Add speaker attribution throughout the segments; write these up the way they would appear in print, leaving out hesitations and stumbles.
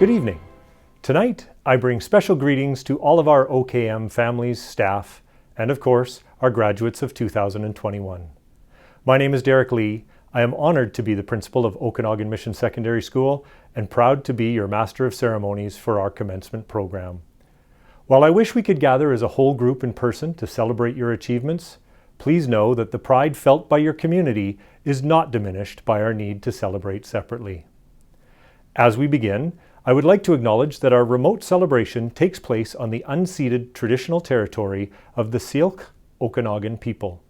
Speaker 1: Good evening. Tonight, I bring special greetings to all of our OKM families, staff, and of course, our graduates of 2021. My name is Derek Lee. I am honored to be the principal of Okanagan Mission Secondary School and proud to be your Master of Ceremonies for our Commencement program. While I wish we could gather as a whole group in person to celebrate your achievements, please know that the pride felt by your community is not diminished by our need to celebrate separately. As we begin, I would like to acknowledge that our remote celebration takes place on the unceded traditional territory of the Syilx Okanagan people.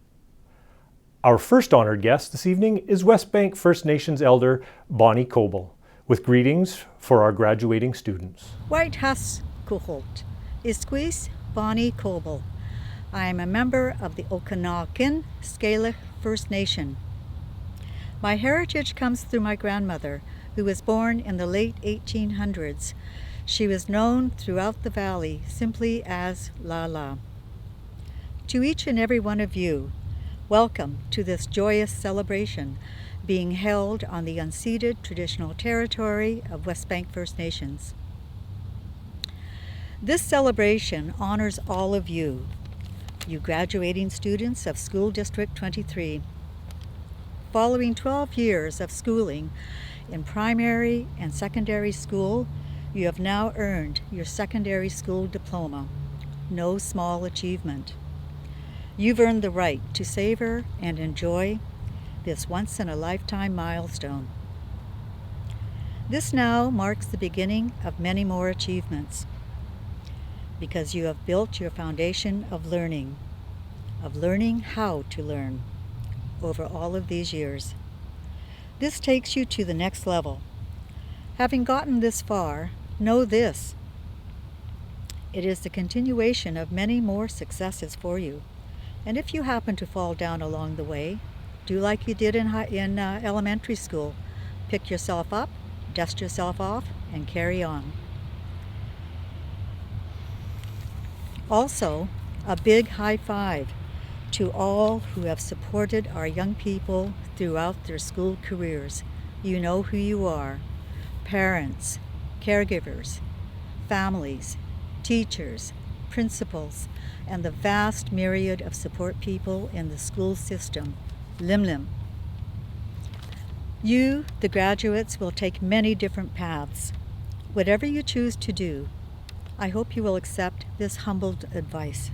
Speaker 1: Our first honored guest this evening is West Bank First Nations elder Bonnie Coble, with greetings for our graduating students.
Speaker 2: White Hus Kuholt, Isquis Bonnie Coble. I am a member of the Okanagan Scala First Nation. My heritage comes through my grandmother, who was born in the late 1800s. She was known throughout the valley simply as Lala. To each and every one of you, welcome to this joyous celebration being held on the unceded traditional territory of West Bank First Nations. This celebration honors all of you, you graduating students of School District 23. Following 12 years of schooling in primary and secondary school, you have now earned your secondary school diploma. No small achievement. You've earned the right to savor and enjoy this once-in-a-lifetime milestone. This now marks the beginning of many more achievements, because you have built your foundation of learning how to learn over all of these years. This takes you to the next level. Having gotten this far, know this: it is the continuation of many more successes for you. And if you happen to fall down along the way, do like you did in elementary school. Pick yourself up, dust yourself off, and carry on. Also, a big high five to all who have supported our young people throughout their school careers. You know who you are: parents, caregivers, families, teachers, principals, and the vast myriad of support people in the school system. Limlim. You, the graduates, will take many different paths. Whatever you choose to do, I hope you will accept this humbled advice.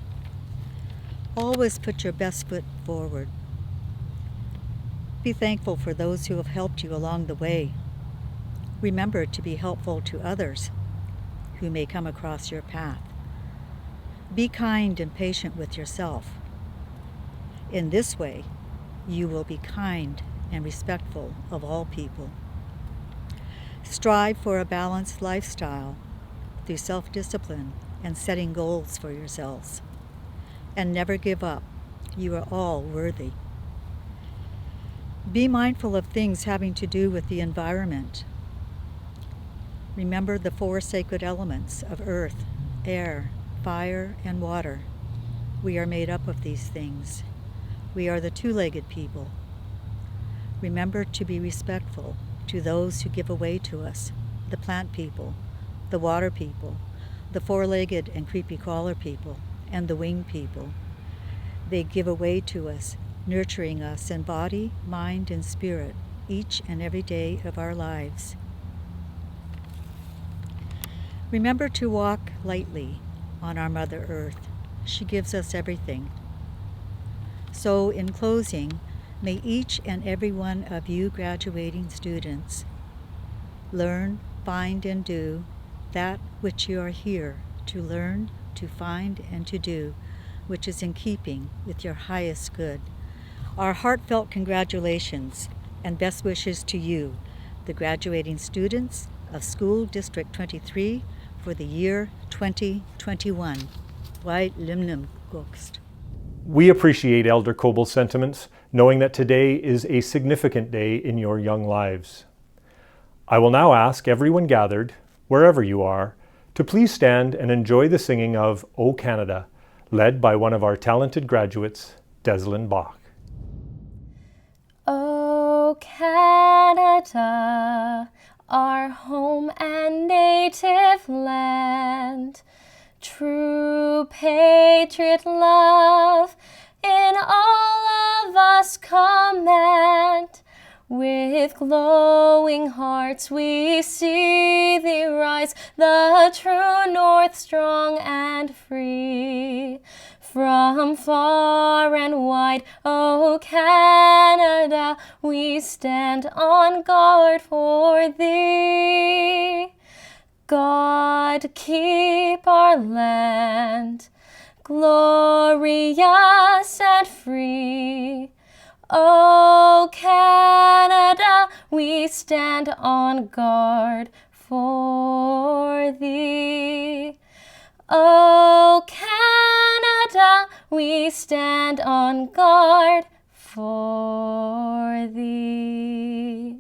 Speaker 2: Always put your best foot forward. Be thankful for those who have helped you along the way. Remember to be helpful to others who may come across your path. Be kind and patient with yourself. In this way, you will be kind and respectful of all people. Strive for a balanced lifestyle through self-discipline and setting goals for yourselves. And never give up. You are all worthy. Be mindful of things having to do with the environment. Remember the four sacred elements of earth, air, fire, and water. We are made up of these things. We are the two-legged people. Remember to be respectful to those who give away to us, the plant people, the water people, the four-legged and creepy crawler people, and the winged people. They give away to us, nurturing us in body, mind, and spirit each and every day of our lives. Remember to walk lightly on our Mother Earth. She gives us everything. So in closing, may each and every one of you graduating students learn, find, and do that which you are here to learn, to find, and to do, which is in keeping with your highest good. Our heartfelt congratulations and best wishes to you, the graduating students of School District 23 for the year 2021. White Limnim Gokst.
Speaker 1: We appreciate Elder Coble's sentiments, knowing that today is a significant day in your young lives. I will now ask everyone gathered, wherever you are, to please stand and enjoy the singing of O Canada, led by one of our talented graduates, Deslyn Bach.
Speaker 3: O Canada, our home and native land. True patriot love in all of us command. With glowing hearts we see thee rise, the true north strong and free. From far and wide, O Canada, we stand on guard for thee. God keep our land glorious and free. O Canada, we stand on guard for thee. O Canada, we stand on guard for thee.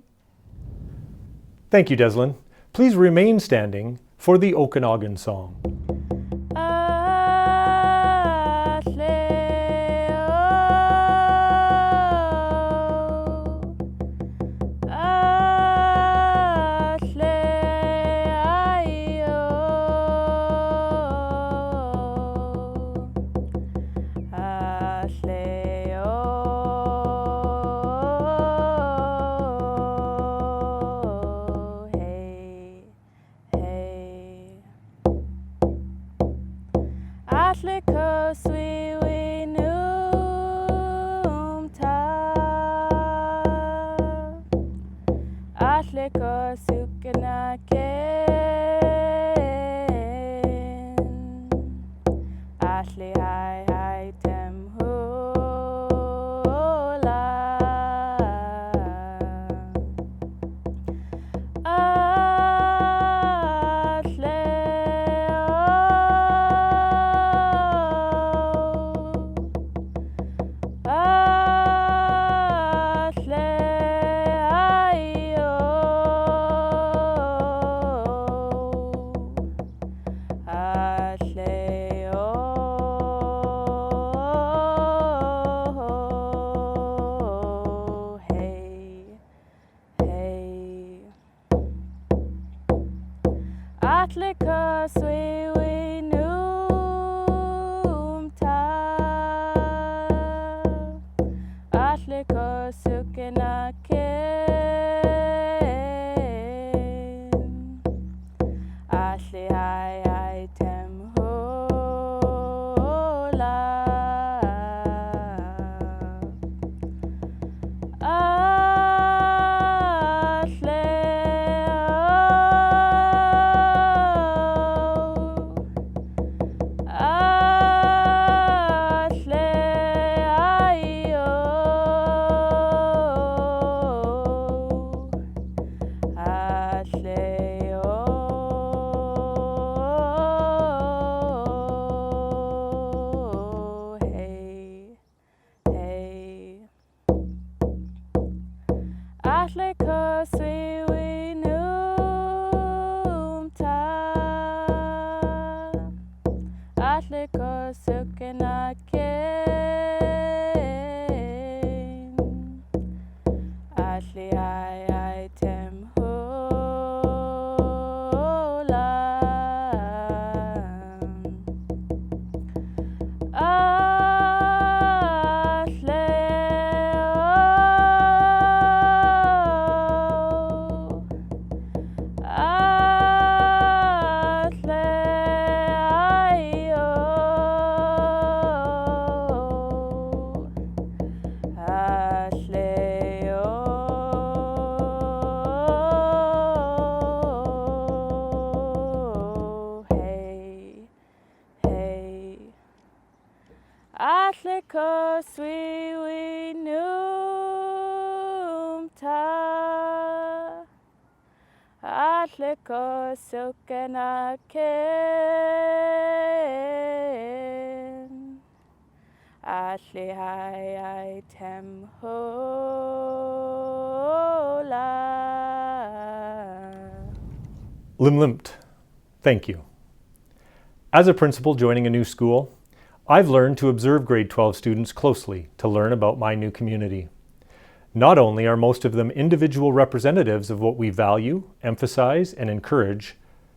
Speaker 1: Thank you, Deslin. Please remain standing for the Okanagan song. Limlimt, thank you. As a principal joining a new school, I've learned to observe grade 12 students closely to learn about my new community. Not only are most of them individual representatives of what we value, emphasize, and encourage,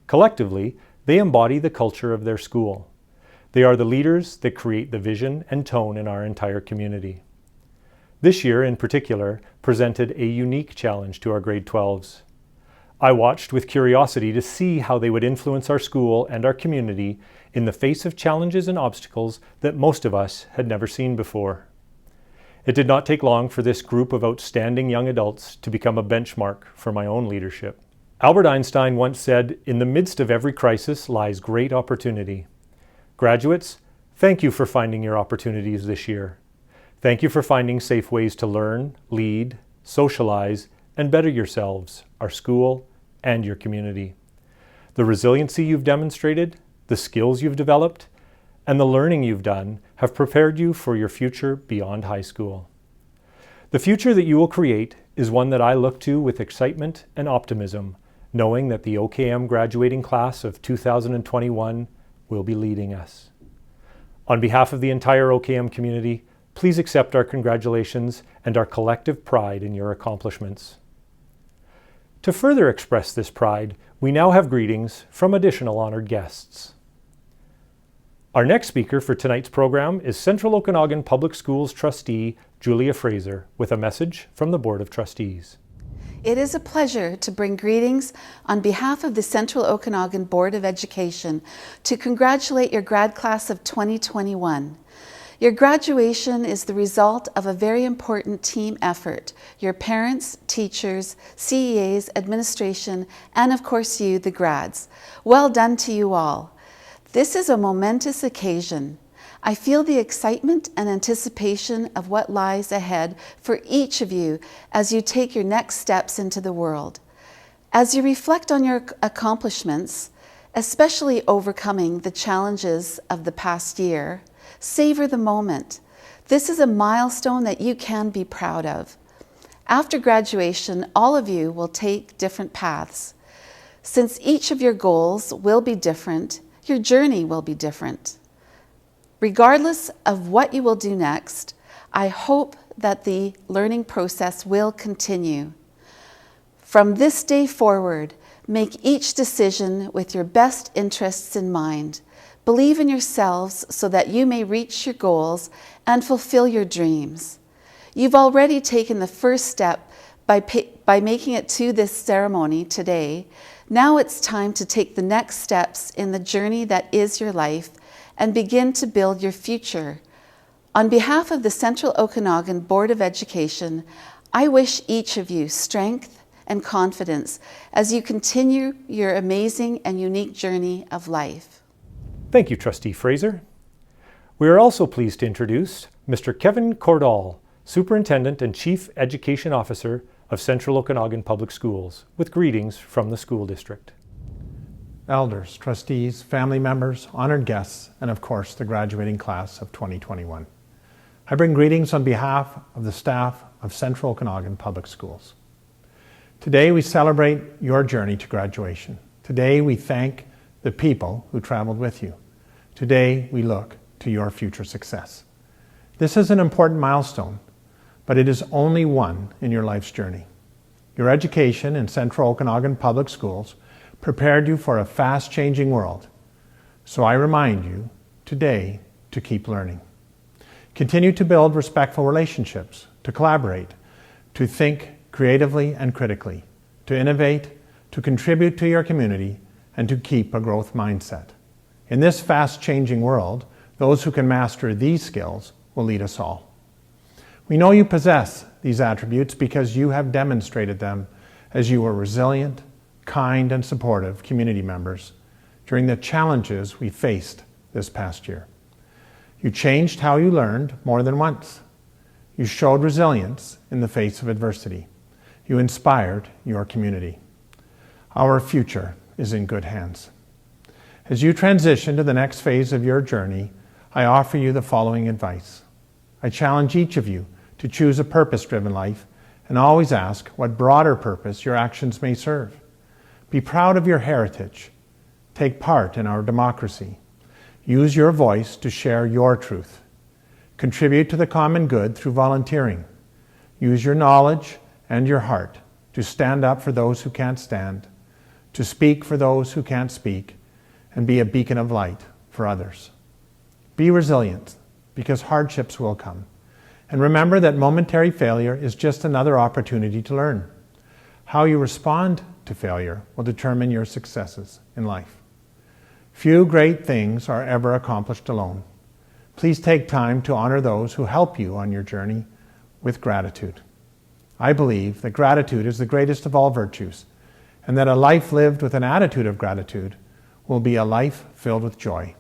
Speaker 1: collectively, they embody the culture of their school. They are the leaders that create the vision and tone in our entire community. This year, in particular, presented a unique challenge to our grade 12s. I watched with curiosity to see how they would influence our school and our community in the face of challenges and obstacles that most of us had never seen before. It did not take long for this group of outstanding young adults to become a benchmark for my own leadership. Albert Einstein once said, "In the midst of every crisis lies great opportunity." Graduates, thank you for finding your opportunities this year. Thank you for finding safe ways to learn, lead, socialize, and better yourselves, our school, and your community. The resiliency you've demonstrated, the skills you've developed, and the learning you've done have prepared you for your future beyond high school. The future that you will create is one that I look to with excitement and optimism, knowing that the OKM graduating class of 2021 will be leading us. On behalf of the entire OKM community, please accept our congratulations and our collective pride in your accomplishments. To further express this pride, we now have greetings from additional honored guests. Our next speaker for tonight's program is Central Okanagan Public Schools trustee Julia Fraser with a message from the Board of Trustees.
Speaker 4: It is a pleasure to bring greetings on behalf of the Central Okanagan Board of Education to congratulate your grad class of 2021. Your graduation is the result of a very important team effort. Your parents, teachers, CEAs, administration, and of course you, the grads. Well done to you all. This is a momentous occasion. I feel the excitement and anticipation of what lies ahead for each of you as you take your next steps into the world. As you reflect on your accomplishments, especially overcoming the challenges of the past year, savor the moment. This is a milestone that you can be proud of. After graduation, all of you will take different paths. Since each of your goals will be different, your journey will be different. Regardless of what you will do next, I hope that the learning process will continue. From this day forward, make each decision with your best interests in mind. Believe in yourselves so that you may reach your goals and fulfill your dreams. You've already taken the first step by making it to this ceremony today. Now it's time to take the next steps in the journey that is your life and begin to build your future. On behalf of the Central Okanagan Board of Education, I wish each of you strength and confidence as you continue your amazing and unique journey of life.
Speaker 1: Thank you, Trustee Fraser. We are also pleased to introduce Mr. Kevin Cordall, Superintendent and Chief Education Officer of Central Okanagan Public Schools, with greetings from the school district.
Speaker 5: Elders, trustees, family members, honored guests, and of course the graduating class of 2021. I bring greetings on behalf of the staff of Central Okanagan Public Schools. Today we celebrate your journey to graduation. Today we thank the people who traveled with you. Today we look to your future success. This is an important milestone, but it is only one in your life's journey. Your education in Central Okanagan Public Schools prepared you for a fast-changing world. So I remind you today to keep learning. Continue to build respectful relationships, to collaborate, to think creatively and critically, to innovate, to contribute to your community, and to keep a growth mindset. In this fast-changing world, those who can master these skills will lead us all. We know you possess these attributes because you have demonstrated them as you were resilient, kind, and supportive community members during the challenges we faced this past year. You changed how you learned more than once. You showed resilience in the face of adversity. You inspired your community. Our future is in good hands. As you transition to the next phase of your journey, I offer you the following advice. I challenge each of you to choose a purpose-driven life and always ask what broader purpose your actions may serve. Be proud of your heritage. Take part in our democracy. Use your voice to share your truth. Contribute to the common good through volunteering. Use your knowledge and your heart to stand up for those who can't stand, to speak for those who can't speak, and be a beacon of light for others. Be resilient, because hardships will come. And remember that momentary failure is just another opportunity to learn. How you respond to failure will determine your successes in life. Few great things are ever accomplished alone. Please take time to honor those who help you on your journey with gratitude. I believe that gratitude is the greatest of all virtues, and that a life lived with an attitude of gratitude will be a life filled with joy.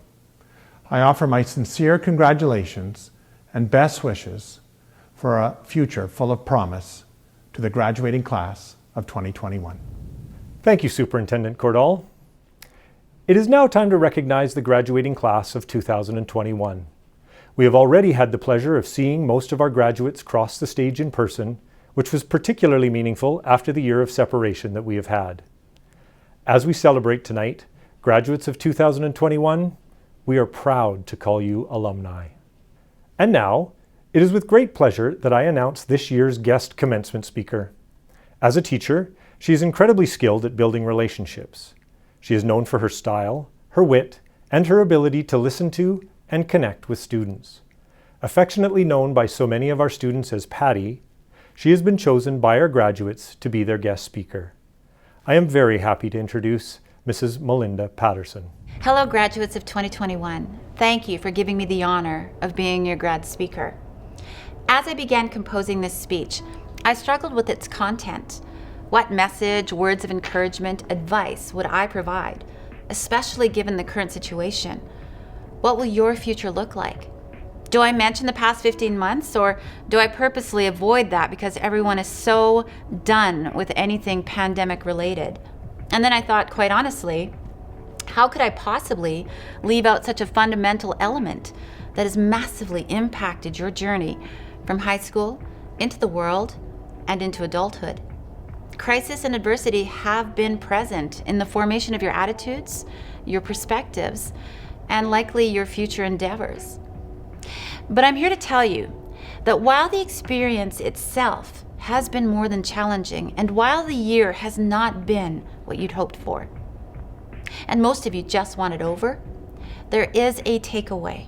Speaker 5: I offer my sincere congratulations and best wishes for a future full of promise to the graduating class of 2021.
Speaker 1: Thank you, Superintendent Cordall. It is now time to recognize the graduating class of 2021. We have already had the pleasure of seeing most of our graduates cross the stage in person, which was particularly meaningful after the year of separation that we have had. As we celebrate tonight, graduates of 2021, we are proud to call you alumni. And now, it is with great pleasure that I announce this year's guest commencement speaker. As a teacher, she is incredibly skilled at building relationships. She is known for her style, her wit, and her ability to listen to and connect with students. Affectionately known by so many of our students as Patty, she has been chosen by our graduates to be their guest speaker. I am very happy to introduce Mrs. Melinda Patterson.
Speaker 6: Hello, graduates of 2021. Thank you for giving me the honor of being your grad speaker. As I began composing this speech, I struggled with its content. What message, words of encouragement, advice would I provide, especially given the current situation? What will your future look like? Do I mention the past 15 months, or do I purposely avoid that because everyone is so done with anything pandemic related? And then I thought, quite honestly, how could I possibly leave out such a fundamental element that has massively impacted your journey from high school into the world and into adulthood? Crisis and adversity have been present in the formation of your attitudes, your perspectives, and likely your future endeavors. But I'm here to tell you that while the experience itself has been more than challenging, and while the year has not been what you'd hoped for, and most of you just want it over, there is a takeaway.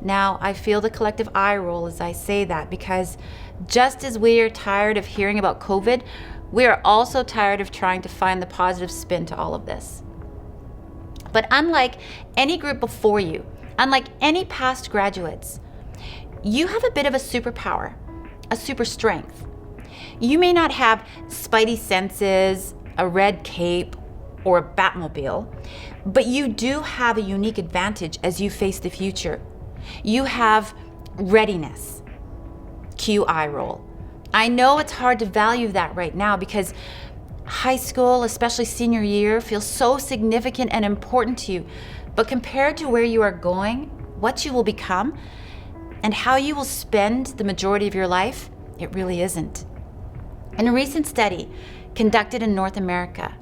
Speaker 6: Now, I feel the collective eye roll as I say that, because just as we are tired of hearing about COVID, we are also tired of trying to find the positive spin to all of this. But unlike any group before you, unlike any past graduates, you have a bit of a superpower, a super strength. You may not have spidey senses, a red cape, or a Batmobile, but you do have a unique advantage as you face the future. You have readiness. Cue eye roll. I know it's hard to value that right now because high school, especially senior year, feels so significant and important to you. But compared to where you are going, what you will become, and how you will spend the majority of your life, it really isn't. In a recent study conducted in North America,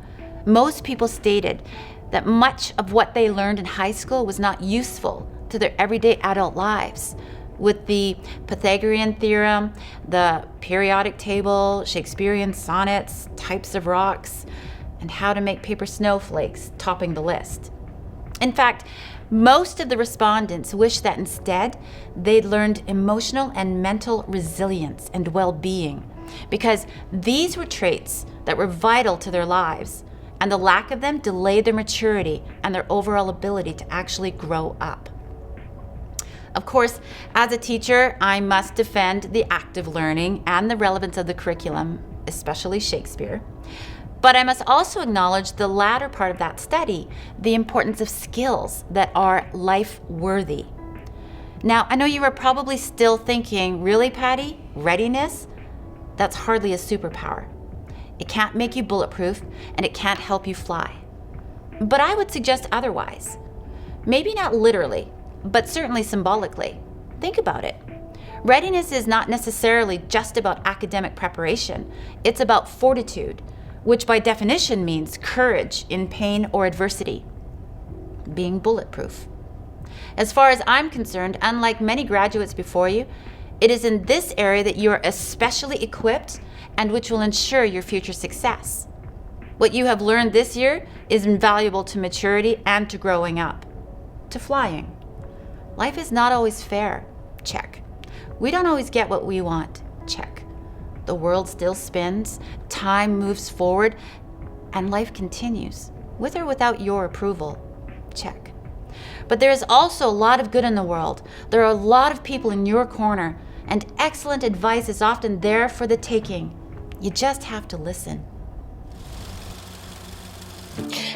Speaker 6: most people stated that much of what they learned in high school was not useful to their everyday adult lives. With the Pythagorean theorem, the periodic table, Shakespearean sonnets, types of rocks, and how to make paper snowflakes topping the list. In fact, most of the respondents wish that instead they'd learned emotional and mental resilience and well-being, because these were traits that were vital to their lives, and the lack of them delayed their maturity and their overall ability to actually grow up. Of course, as a teacher, I must defend the active learning and the relevance of the curriculum, especially Shakespeare. But I must also acknowledge the latter part of that study, the importance of skills that are life-worthy. Now, I know you are probably still thinking, really, Patty? Readiness? That's hardly a superpower. It can't make you bulletproof, and it can't help you fly. But I would suggest otherwise. Maybe not literally, but certainly symbolically. Think about it. Readiness is not necessarily just about academic preparation. It's about fortitude, which by definition means courage in pain or adversity, being bulletproof. As far as I'm concerned, unlike many graduates before you, It is in this area that you are especially equipped and which will ensure your future success. What you have learned this year is invaluable to maturity and to growing up. To flying. Life is not always fair. Check. We don't always get what we want. Check. The world still spins, time moves forward, and life continues, with or without your approval. Check. But there is also a lot of good in the world. There are a lot of people in your corner, and excellent advice is often there for the taking. You just have to listen.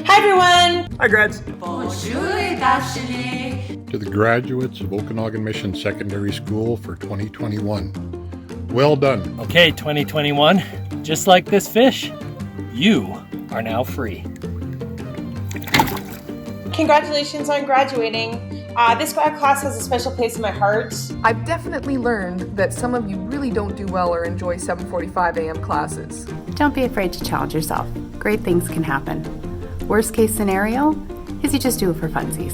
Speaker 7: Hi everyone!
Speaker 8: Hi grads!
Speaker 9: To the graduates of Okanagan Mission Secondary School for 2021. Well done.
Speaker 8: Okay, 2021, just like this fish, you are now free.
Speaker 7: Congratulations on graduating. This grad class has a special place in my heart.
Speaker 10: I've definitely learned that some of you really don't do well or enjoy 7:45 a.m. classes.
Speaker 11: Don't be afraid to challenge yourself. Great things can happen. Worst case scenario is you just do it for funsies.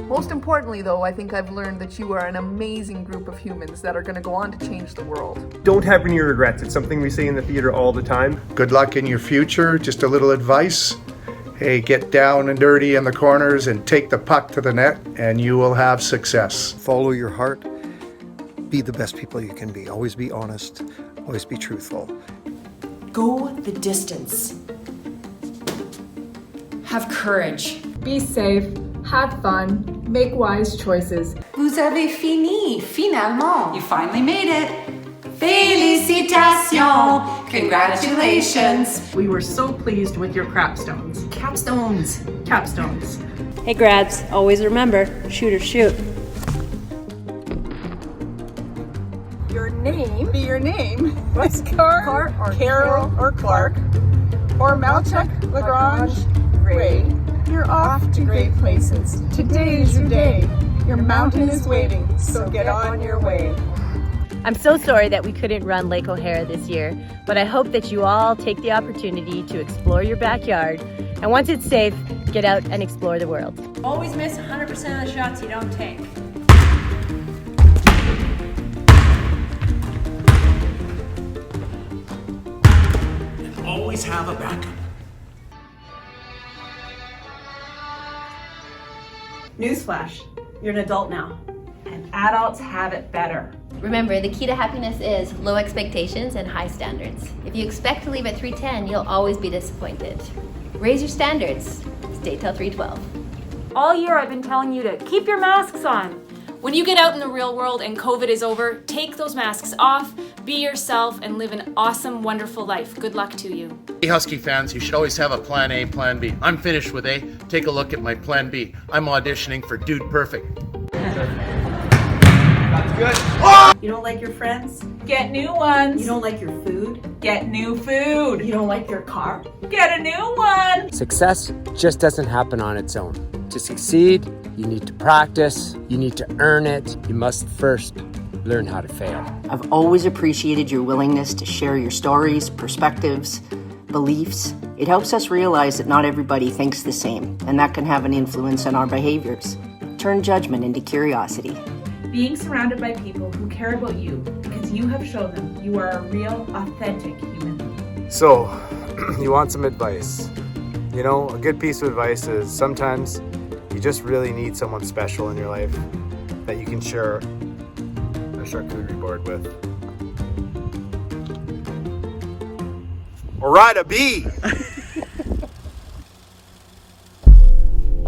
Speaker 10: Most importantly, though, I think I've learned that you are an amazing group of humans that are going to go on to change the world.
Speaker 8: Don't have any regrets. It's something we say in the theater all the time.
Speaker 12: Good luck in your future. Just a little advice. Hey, get down and dirty in the corners and take the puck to the net, and you will have success.
Speaker 13: Follow your heart. Be the best people you can be. Always be honest. Always be truthful.
Speaker 14: Go the distance. Have courage.
Speaker 10: Be safe. Have fun. Make wise choices.
Speaker 15: Vous avez fini, finalement. You finally made it. Félicitations! Congratulations!
Speaker 10: We were so pleased with your crapstones.
Speaker 15: Capstones.
Speaker 10: Capstones.
Speaker 16: Hey grads, always remember, shoot or shoot.
Speaker 7: Your name, be your name. Westcar, or Carol, or Clark, or Malchuk, Lagrange, Gray. You're off to great places. Today is your day. Your mountain is waiting, so get on your way.
Speaker 16: I'm so sorry that we couldn't run Lake O'Hara this year, but I hope that you all take the opportunity to explore your backyard, and once it's safe, get out and explore the world.
Speaker 17: Always miss 100% of the shots you don't take.
Speaker 18: And always have a backup.
Speaker 17: Newsflash, you're an adult now, and adults have it better.
Speaker 3: Remember, the key to happiness is low expectations and high standards. If you expect to leave at 3:10, you'll always be disappointed. Raise your standards. Stay till 3:12.
Speaker 17: All year I've been telling you to keep your masks on.
Speaker 19: When you get out in the real world and COVID is over, take those masks off, be yourself, and live an awesome, wonderful life. Good luck to you.
Speaker 20: Hey Husky fans, you should always have a plan A, plan B. I'm finished with A. Take a look at my plan B. I'm auditioning for Dude Perfect.
Speaker 17: That's good. You don't like your friends? Get new ones. You don't like your food? Get new food. You don't like your car? Get a new one.
Speaker 21: Success just doesn't happen on its own. To succeed, you need to practice, you need to earn it. You must first learn how to fail.
Speaker 22: I've always appreciated your willingness to share your stories, perspectives, beliefs. It helps us realize that not everybody thinks the same, and that can have an influence on our behaviors. Turn judgment into curiosity.
Speaker 17: Being surrounded by people who care about you because you have shown them you are a real, authentic human.
Speaker 23: So, you want some advice. You know, a good piece of advice is sometimes you just really need someone special in your life that you can share a charcuterie board with. All right, a B!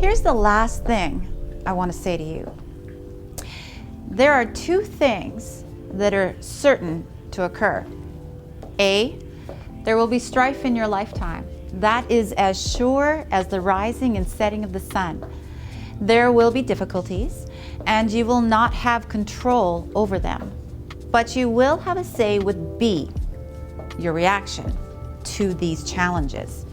Speaker 6: Here's the last thing I want to say to you. There are two things that are certain to occur. A, there will be strife in your lifetime. That is as sure as the rising and setting of the sun. There will be difficulties, and you will not have control over them. But you will have a say with B, your reaction to these challenges.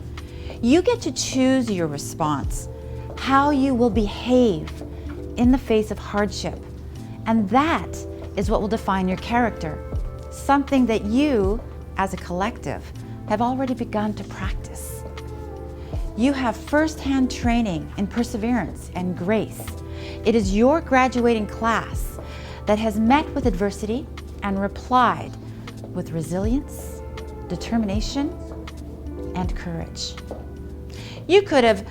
Speaker 6: You get to choose your response, how you will behave in the face of hardship. And that is what will define your character, something that you, as a collective, have already begun to practice. You have first-hand training in perseverance and grace. It is your graduating class that has met with adversity and replied with resilience, determination, and courage. You could have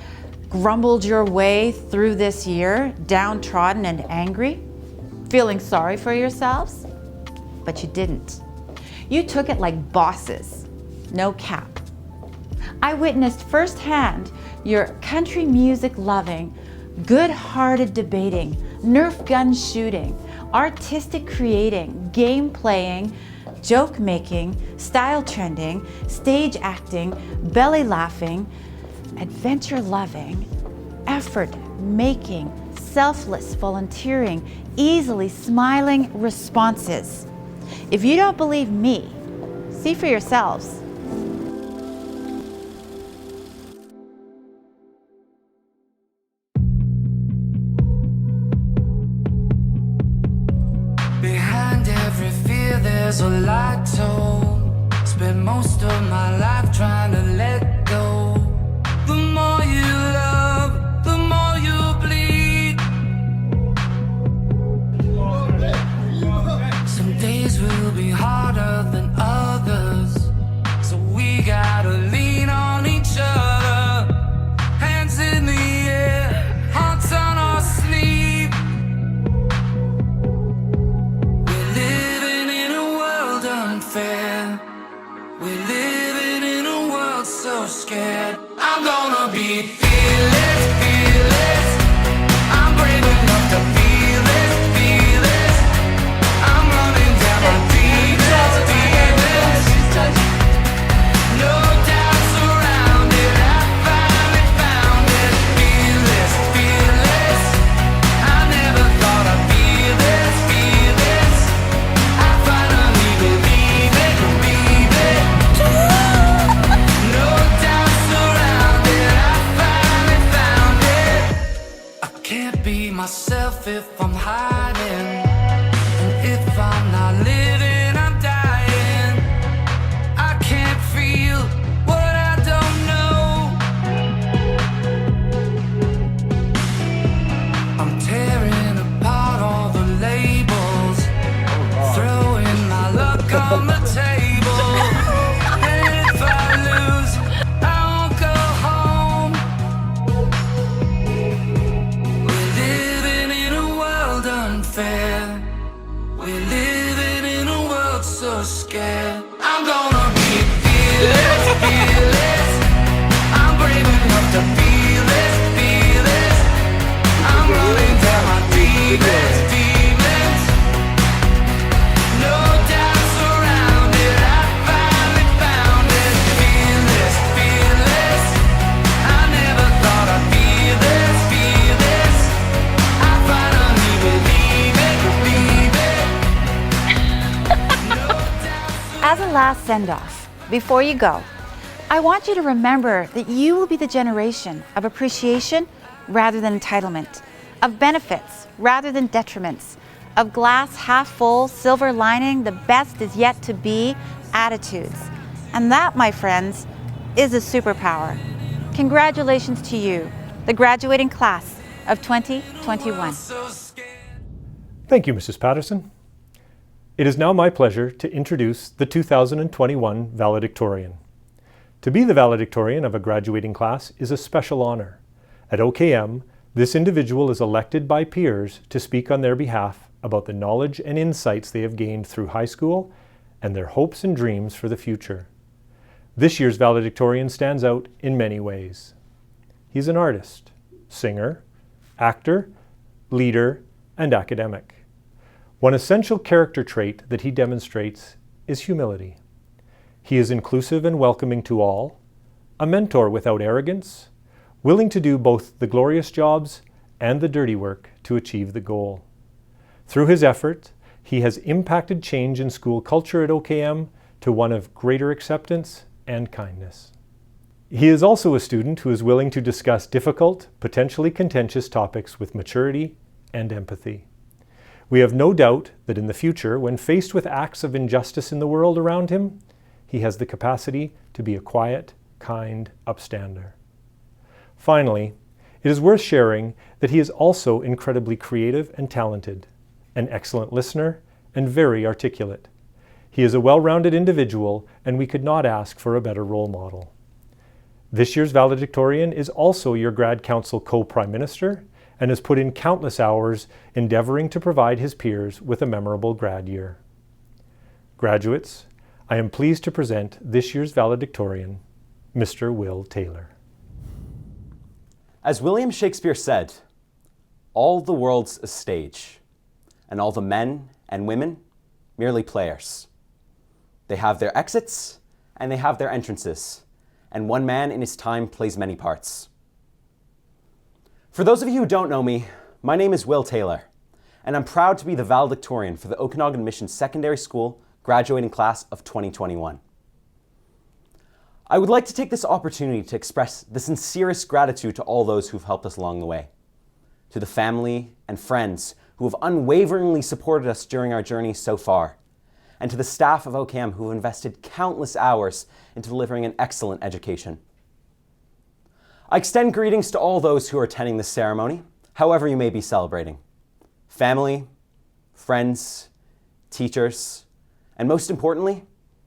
Speaker 6: grumbled your way through this year, downtrodden and angry, feeling sorry for yourselves, but you didn't. You took it like bosses, no cap. I witnessed firsthand your country music loving, good-hearted debating, Nerf gun shooting, artistic creating, game playing, joke making, style trending, stage acting, belly laughing, adventure loving, effort making, selfless volunteering, easily smiling responses. If you don't believe me, see for yourselves.
Speaker 2: Behind every fear there's a light told. Spent most of my life trying to let go. The more you love, the more you bleed. Some days will be harder than others, so we gotta lean on each other. Hands in the air, hearts on our sleeve. We're living in a world unfair. We're living in a world so scared. I'm gonna be fearless, fearless. I'm brave enough to feel this, feel this. I'm running down my demons, demons. No doubts around it, I finally found it. Fearless, fearless. I never thought I'd feel this, feel this. I finally believe it, believe it. No doubts around it, I finally found it. I can't be myself if I'm hiding, and if I'm not living, I'm dying. I can't feel what I don't know. I'm tearing apart all the labels, throwing my luck on the table. And if I lose, I won't go home. We're living in a world unfair. We're living in a world so scared. I'm gonna be fearless, fearless. I'm brave enough to feel this, feel this. I'm running down my demons, demons. No doubts around it, I finally found it. Fearless, fearless. I never thought I'd feel this, feel this. I finally believe it, believe it.
Speaker 6: As a last send-off, before you go, I want you to remember that you will be the generation of appreciation rather than entitlement, of benefits rather than detriments, of glass half full, silver lining, the best is yet to be attitudes. And that, my friends, is a superpower. Congratulations to you, the graduating class of 2021.
Speaker 1: Thank you, Mrs. Patterson. It is now my pleasure to introduce the 2021 Valedictorian. To be the valedictorian of a graduating class is a special honor. At OKM, this individual is elected by peers to speak on their behalf about the knowledge and insights they have gained through high school and their hopes and dreams for the future. This year's valedictorian stands out in many ways. He's an artist, singer, actor, leader, and academic. One essential character trait that he demonstrates is humility. He is inclusive and welcoming to all, a mentor without arrogance, willing to do both the glorious jobs and the dirty work to achieve the goal. Through his effort, he has impacted change in school culture at OKM to one of greater acceptance and kindness. He is also a student who is willing to discuss difficult, potentially contentious topics with maturity and empathy. We have no doubt that in the future, when faced with acts of injustice in the world around him, he has the capacity to be a quiet, kind upstander. Finally, it is worth sharing that he is also incredibly creative and talented, an excellent listener, and very articulate. He is a well-rounded individual, and we could not ask for a better role model. This year's valedictorian is also your Grad Council co-Prime Minister and has put in countless hours endeavoring to provide his peers with a memorable grad year. Graduates, I am pleased to present this year's valedictorian, Mr. Will Taylor.
Speaker 4: As William Shakespeare said, all the world's a stage, and all the men and women merely players. They have their exits, and they have their entrances, and one man in his time plays many parts. For those of you who don't know me, my name is Will Taylor, and I'm proud to be the valedictorian for the Okanagan Mission Secondary School graduating class of 2021. I would like to take this opportunity to express the sincerest gratitude to all those who've helped us along the way, to the family and friends who have unwaveringly supported us during our journey so far, and to the staff of OKM who have invested countless hours into delivering an excellent education. I extend greetings to all those who are attending this ceremony, however you may be celebrating. Family, friends, teachers, and most importantly,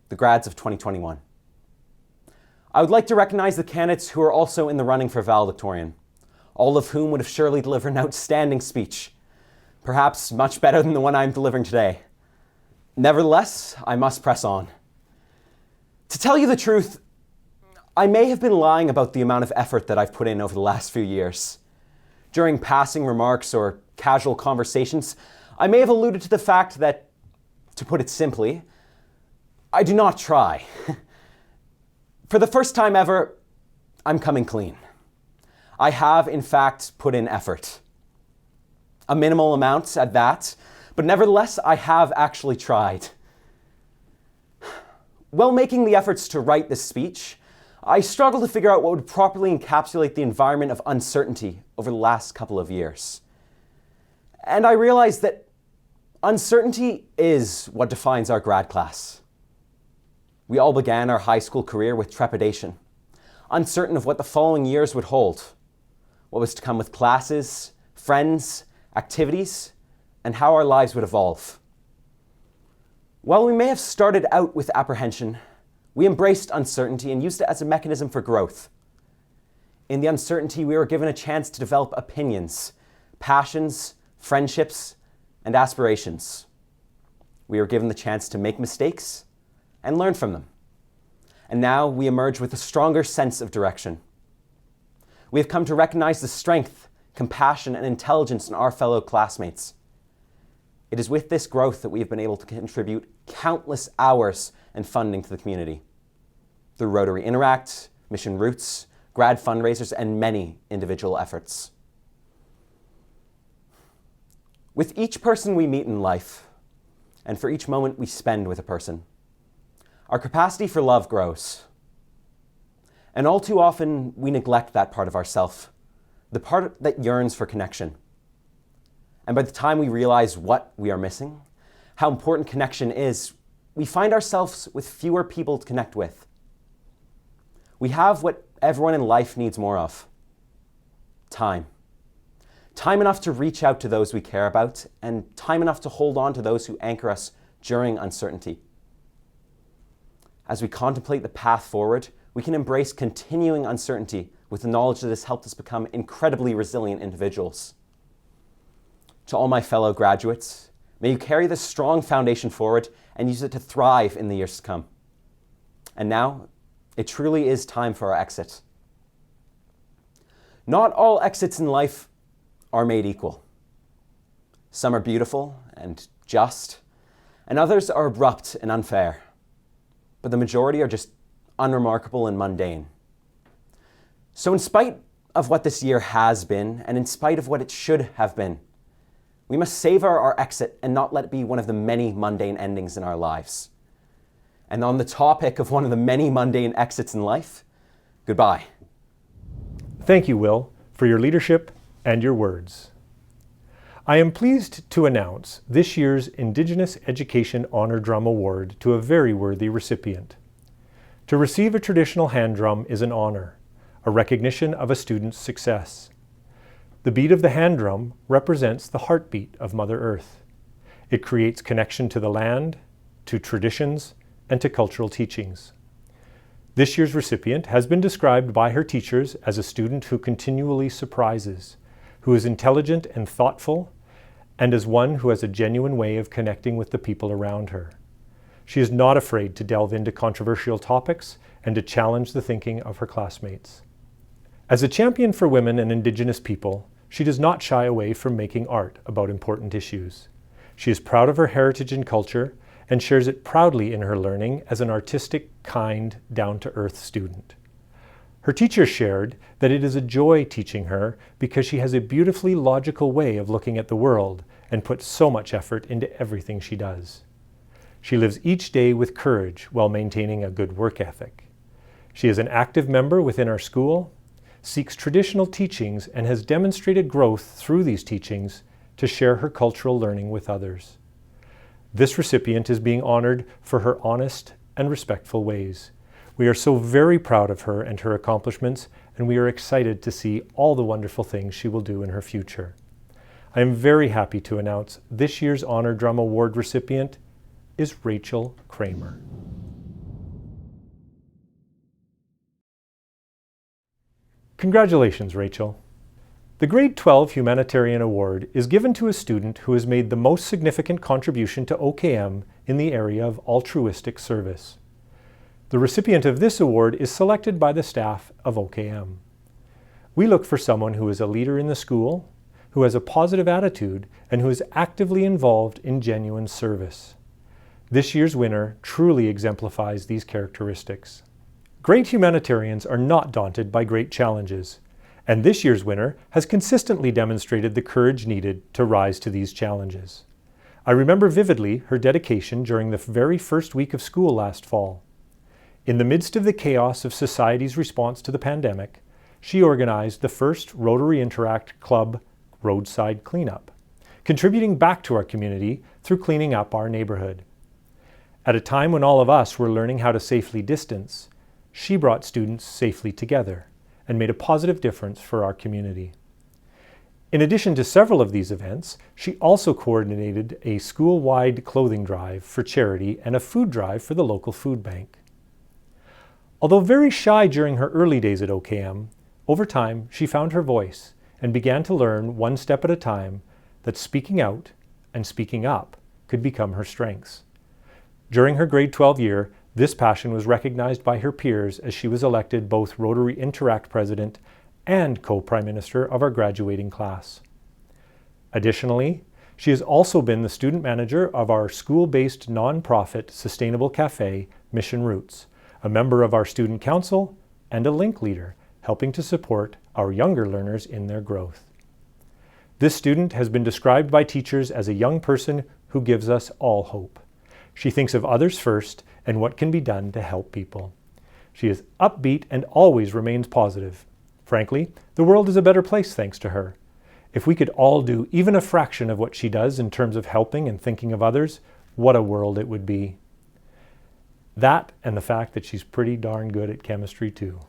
Speaker 4: the grads of 2021. I would like to recognize the candidates who are also in the running for valedictorian, all of whom would have surely delivered an outstanding speech, perhaps much better than the one I'm delivering today. Nevertheless, I must press on. To tell you the truth, I may have been lying about the amount of effort that I've put in over the last few years. During passing remarks or casual conversations, I may have alluded to the fact that, to put it simply, I do not try. For the first time ever, I'm coming clean. I have, in fact, put in effort. A minimal amount at that, but nevertheless, I have actually tried. While making the efforts to write this speech, I struggled to figure out what would properly encapsulate the environment of uncertainty over the last couple of years. And I realized that uncertainty is what defines our grad class. We all began our high school career with trepidation, uncertain of what the following years would hold, what was to come with classes, friends, activities, and how our lives would evolve. While we may have started out with apprehension, we embraced uncertainty and used it as a mechanism for growth. In the uncertainty, we were given a chance to develop opinions, passions, friendships, and aspirations. We were given the chance to make mistakes and learn from them. And now we emerge with a stronger sense of direction. We have come to recognize the strength, compassion, and intelligence in our fellow classmates. It is with this growth that we have been able to contribute countless hours and funding to the community through Rotary Interact, Mission Roots, grad fundraisers, and many individual efforts. With each person we meet in life, and for each moment we spend with a person, our capacity for love grows. And all too often, we neglect that part of ourself, the part that yearns for connection. And by the time we realize what we are missing, how important connection is, we find ourselves with fewer people to connect with. We have what everyone in life needs more of: time. Time enough to reach out to those we care about, and time enough to hold on to those who anchor us during uncertainty. As we contemplate the path forward, we can embrace continuing uncertainty with the knowledge that has helped us become incredibly resilient individuals. To all my fellow graduates, may you carry this strong foundation forward and use it to thrive in the years to come. And now, it truly is time for our exit. Not all exits in life are made equal. Some are beautiful and just, and others are abrupt and unfair. But the majority are just unremarkable and mundane. So in spite of what this year has been, and in spite of what it should have been, we must savor our exit and not let it be one of the many mundane endings in our lives. And on the topic of one of the many mundane exits in life, goodbye.
Speaker 1: Thank you, Will, for your leadership and your words. I am pleased to announce this year's Indigenous Education Honor Drum Award to a very worthy recipient. To receive a traditional hand drum is an honor, a recognition of a student's success. The beat of the hand drum represents the heartbeat of Mother Earth. It creates connection to the land, to traditions, and to cultural teachings. This year's recipient has been described by her teachers as a student who continually surprises, who is intelligent and thoughtful, and as one who has a genuine way of connecting with the people around her. She is not afraid to delve into controversial topics and to challenge the thinking of her classmates. As a champion for women and Indigenous people, she does not shy away from making art about important issues. She is proud of her heritage and culture and shares it proudly in her learning as an artistic, kind, down-to-earth student. Her teachers shared that it is a joy teaching her because she has a beautifully logical way of looking at the world and puts so much effort into everything she does. She lives each day with courage while maintaining a good work ethic. She is an active member within our school, seeks traditional teachings, and has demonstrated growth through these teachings to share her cultural learning with others. This recipient is being honored for her honest and respectful ways. We are so very proud of her and her accomplishments, and we are excited to see all the wonderful things she will do in her future. I am very happy to announce this year's Honor Drum Award recipient is Rachel Kramer. Congratulations, Rachel. The Grade 12 Humanitarian Award is given to a student who has made the most significant contribution to OKM in the area of altruistic service. The recipient of this award is selected by the staff of OKM. We look for someone who is a leader in the school, who has a positive attitude, and who is actively involved in genuine service. This year's winner truly exemplifies these characteristics. Great humanitarians are not daunted by great challenges, and this year's winner has consistently demonstrated the courage needed to rise to these challenges. I remember vividly her dedication during the very first week of school last fall. In the midst of the chaos of society's response to the pandemic, she organized the first Rotary Interact Club roadside cleanup, contributing back to our community through cleaning up our neighborhood. At a time when all of us were learning how to safely distance, she brought students safely together and made a positive difference for our community. In addition to several of these events, she also coordinated a school-wide clothing drive for charity and a food drive for the local food bank. Although very shy during her early days at OKM, over time she found her voice and began to learn one step at a time that speaking out and speaking up could become her strengths. During her grade 12 year, this passion was recognized by her peers as she was elected both Rotary Interact President and Co-Prime Minister of our graduating class. Additionally, she has also been the student manager of our school-based nonprofit sustainable cafe, Mission Roots, a member of our student council, and a link leader, helping to support our younger learners in their growth. This student has been described by teachers as a young person who gives us all hope. She thinks of others first and what can be done to help people. She is upbeat and always remains positive. Frankly, the world is a better place thanks to her. If we could all do even a fraction of what she does in terms of helping and thinking of others, what a world it would be. That and the fact that she's pretty darn good at chemistry too.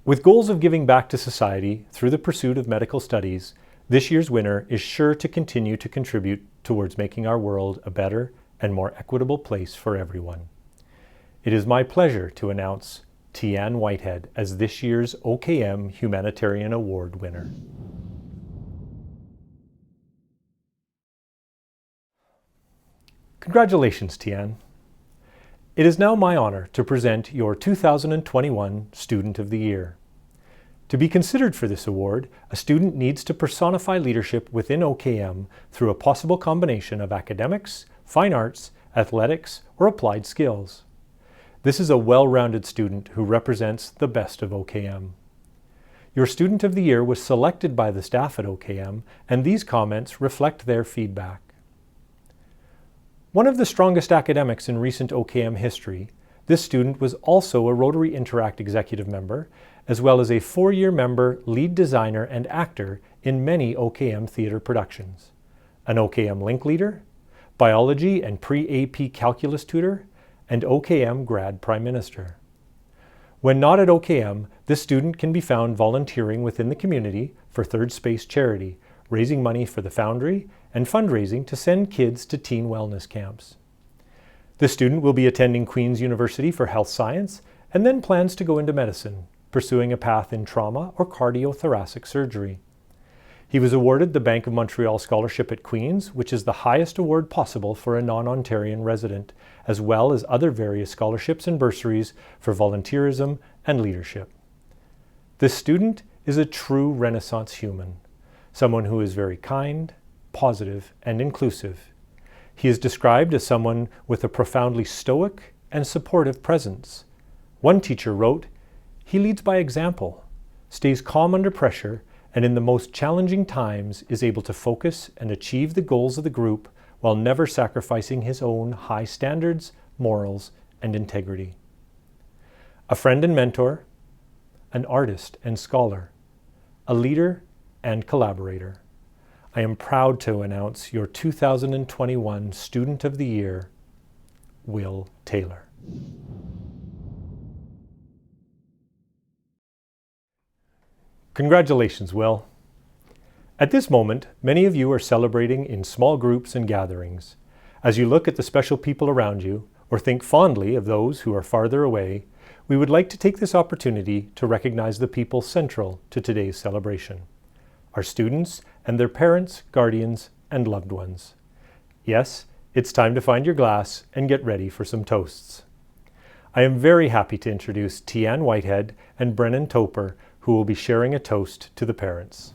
Speaker 1: With goals of giving back to society through the pursuit of medical studies, this year's winner is sure to continue to contribute towards making our world a better and more equitable place for everyone. It is my pleasure to announce Tian Whitehead as this year's OKM Humanitarian Award winner. Congratulations, Tian. It is now my honor to present your 2021 Student of the Year. To be considered for this award, a student needs to personify leadership within OKM through a possible combination of academics, fine arts, athletics, or applied skills. This is a well-rounded student who represents the best of OKM. Your Student of the Year was selected by the staff at OKM, and these comments reflect their feedback. One of the strongest academics in recent OKM history, this student was also a Rotary Interact executive member, as well as a 4-year member, lead designer, and actor in many OKM theater productions, an OKM link leader, biology and pre-AP calculus tutor, and OKM grad prime minister. When not at OKM, this student can be found volunteering within the community for Third Space Charity, raising money for the Foundry and fundraising to send kids to teen wellness camps. The student will be attending Queen's University for health science and then plans to go into medicine, pursuing a path in trauma or cardiothoracic surgery. He was awarded the Bank of Montreal Scholarship at Queen's, which is the highest award possible for a non-Ontarian resident, as well as other various scholarships and bursaries for volunteerism and leadership. This student is a true Renaissance human, someone who is very kind, positive, and inclusive. He is described as someone with a profoundly stoic and supportive presence. One teacher wrote, "He leads by example, stays calm under pressure, and in the most challenging times is able to focus and achieve the goals of the group while never sacrificing his own high standards, morals, and integrity." A friend and mentor, an artist and scholar, a leader and collaborator. I am proud to announce your 2021 Student of the Year, Will Taylor. Congratulations, Will. At this moment, many of you are celebrating in small groups and gatherings. As you look at the special people around you, or think fondly of those who are farther away, we would like to take this opportunity to recognize the people central to today's celebration: our students and their parents, guardians, and loved ones. Yes, it's time to find your glass and get ready for some toasts. I am very happy to introduce Tian Whitehead and Brennan Toper, who will be sharing a toast to the parents.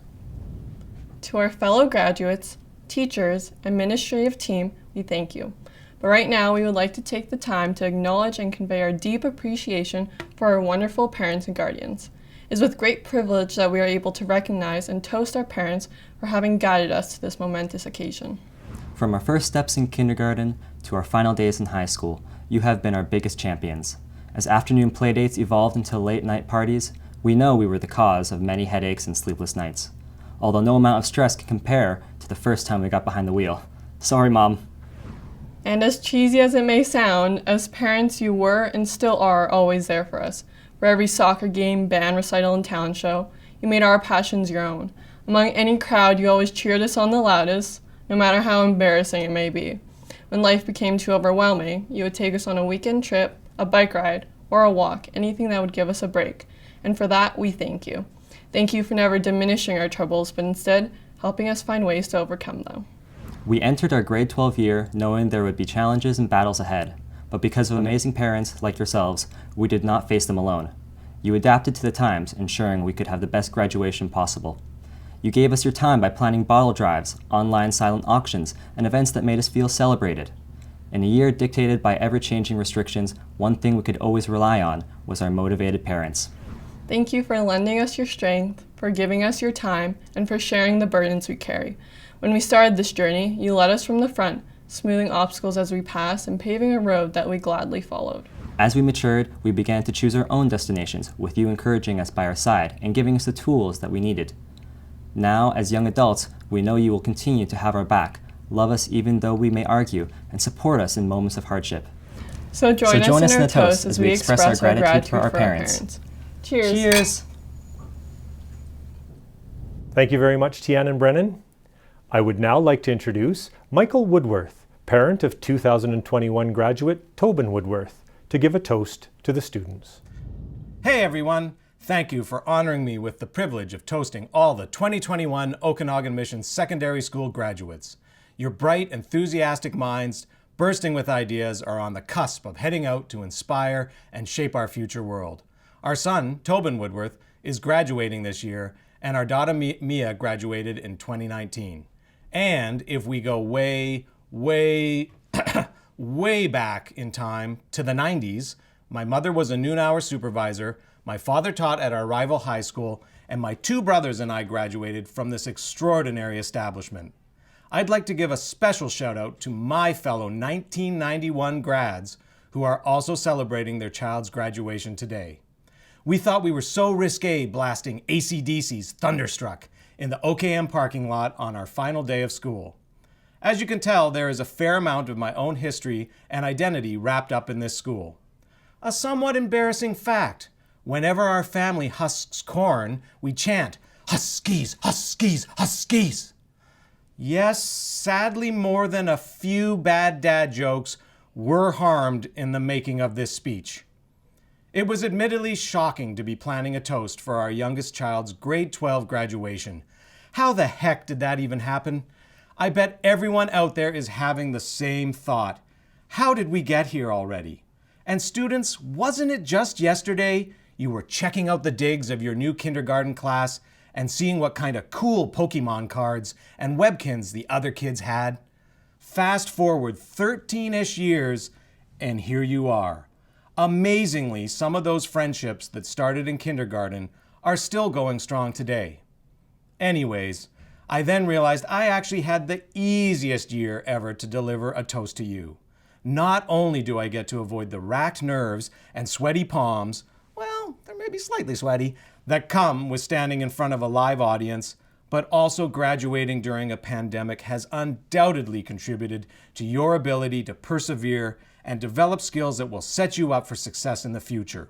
Speaker 5: To our fellow graduates, teachers, and administrative team, we thank you. But right now, we would like to take the time to acknowledge and convey our deep appreciation for our wonderful parents and guardians. It is with great privilege that we are able to recognize and toast our parents for having guided us to this momentous occasion.
Speaker 9: From our first steps in kindergarten to our final days in high school, you have been our biggest champions. As afternoon playdates evolved into late night parties, we know we were the cause of many headaches and sleepless nights. Although no amount of stress can compare to the first time we got behind the wheel. Sorry, Mom.
Speaker 5: And as cheesy as it may sound, as parents you were and still are always there for us. For every soccer game, band recital, and talent show, you made our passions your own. Among any crowd, you always cheered us on the loudest, no matter how embarrassing it may be. When life became too overwhelming, you would take us on a weekend trip, a bike ride, or a walk, anything that would give us a break. And for that, we thank you. Thank you for never diminishing our troubles, but instead helping us find ways to overcome them.
Speaker 9: We entered our grade 12 year knowing there would be challenges and battles ahead, but because of amazing parents like yourselves, we did not face them alone. You adapted to the times, ensuring we could have the best graduation possible. You gave us your time by planning bottle drives, online silent auctions, and events that made us feel celebrated. In a year dictated by ever-changing restrictions, one thing we could always rely on was our motivated parents.
Speaker 5: Thank you for lending us your strength, for giving us your time, and for sharing the burdens we carry. When we started this journey, you led us from the front, smoothing obstacles as we passed and paving a road that we gladly followed.
Speaker 9: As we matured, we began to choose our own destinations, with you encouraging us by our side and giving us the tools that we needed. Now, as young adults, we know you will continue to have our back, love us even though we may argue, and support us in moments of hardship.
Speaker 5: So join us in our toast as we express our gratitude for our parents. Cheers.
Speaker 9: Cheers.
Speaker 1: Thank you very much, Tian and Brennan. I would now like to introduce Michael Woodworth, parent of 2021 graduate Tobin Woodworth, to give a toast to the students.
Speaker 11: Hey everyone, thank you for honoring me with the privilege of toasting all the 2021 Okanagan Mission Secondary School graduates. Your bright, enthusiastic minds, bursting with ideas, are on the cusp of heading out to inspire and shape our future world. Our son, Tobin Woodworth, is graduating this year, and our daughter Mia graduated in 2019. And if we go way back in time to the 90s, my mother was a noon-hour supervisor, my father taught at our rival high school, and my two brothers and I graduated from this extraordinary establishment. I'd like to give a special shout out to my fellow 1991 grads who are also celebrating their child's graduation today. We thought we were so risque blasting AC/DC's Thunderstruck in the OKM parking lot on our final day of school. As you can tell, there is a fair amount of my own history and identity wrapped up in this school. A somewhat embarrassing fact: whenever our family husks corn, we chant, "Huskies, Huskies, Huskies." Yes, sadly more than a few bad dad jokes were harmed in the making of this speech. It was admittedly shocking to be planning a toast for our youngest child's grade 12 graduation. How the heck did that even happen? I bet everyone out there is having the same thought. How did we get here already? And students, wasn't it just yesterday you were checking out the digs of your new kindergarten class and seeing what kind of cool Pokemon cards and webkins the other kids had? Fast forward 13-ish years, and here you are. Amazingly, some of those friendships that started in kindergarten are still going strong today. Anyways, I then realized I actually had the easiest year ever to deliver a toast to you. Not only do I get to avoid the racked nerves and sweaty palms, well, they're maybe slightly sweaty, that come with standing in front of a live audience, but also graduating during a pandemic has undoubtedly contributed to your ability to persevere and develop skills that will set you up for success in the future.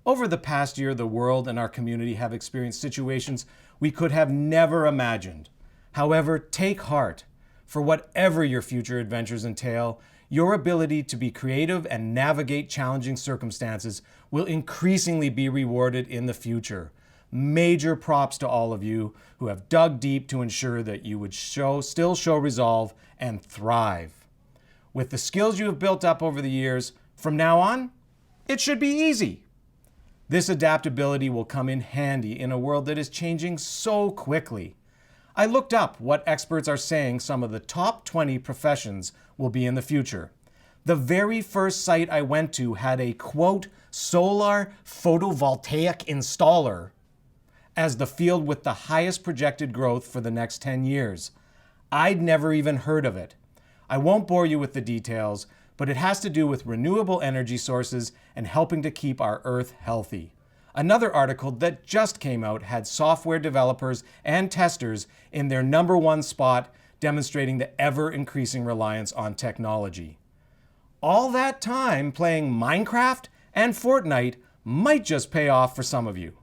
Speaker 11: Over the past year, the world and our community have experienced situations we could have never imagined. However, take heart. For whatever your future adventures entail, your ability to be creative and navigate challenging circumstances will increasingly be rewarded in the future. Major props to all of you who have dug deep to ensure that you would still show resolve and thrive. With the skills you have built up over the years, from now on, it should be easy. This adaptability will come in handy in a world that is changing so quickly. I looked up what experts are saying some of the top 20 professions will be in the future. The very first site I went to had a, quote, solar photovoltaic installer as the field with the highest projected growth for the next 10 years. I'd never even heard of it. I won't bore you with the details, but it has to do with renewable energy sources and helping to keep our Earth healthy. Another article that just came out had software developers and testers in their #1 spot, demonstrating the ever-increasing reliance on technology. All that time playing Minecraft and Fortnite might just pay off for some of you.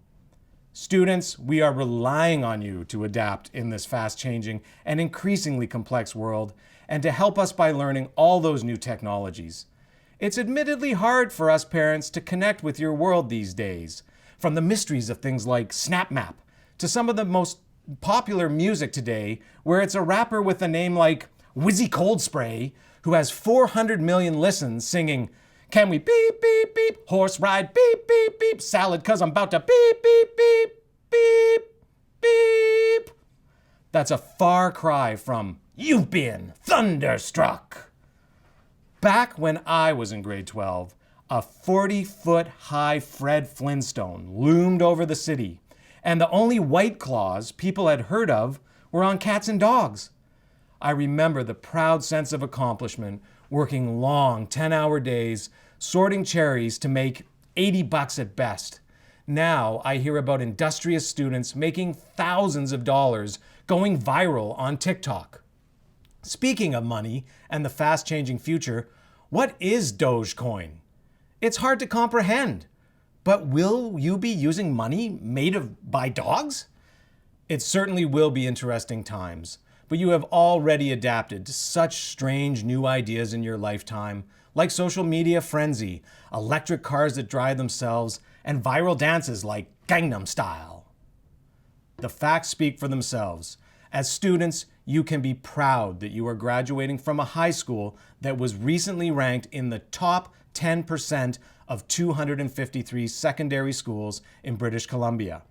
Speaker 11: Students, we are relying on you to adapt in this fast-changing and increasingly complex world, and to help us by learning all those new technologies. It's admittedly hard for us parents to connect with your world these days, from the mysteries of things like SnapMap to some of the most popular music today, where it's a rapper with a name like Wizzy Cold Spray who has 400 million listens singing, "Can we beep, beep, beep, horse ride, beep, beep, beep, salad 'cause I'm about to beep, beep, beep, beep, beep." That's a far cry from "You've been thunderstruck." Back when I was in grade 12, a 40-foot high Fred Flintstone loomed over the city, and the only White Claws people had heard of were on cats and dogs. I remember the proud sense of accomplishment, working long 10-hour days, sorting cherries to make $80 at best. Now I hear about industrious students making thousands of dollars going viral on TikTok. Speaking of money and the fast-changing future, what is Dogecoin? It's hard to comprehend, but will you be using money made by dogs? It certainly will be interesting times, but you have already adapted to such strange new ideas in your lifetime, like social media frenzy, electric cars that drive themselves, and viral dances like Gangnam Style. The facts speak for themselves. As students, you can be proud that you are graduating from a high school that was recently ranked in the top 10% of 253 secondary schools in British Columbia.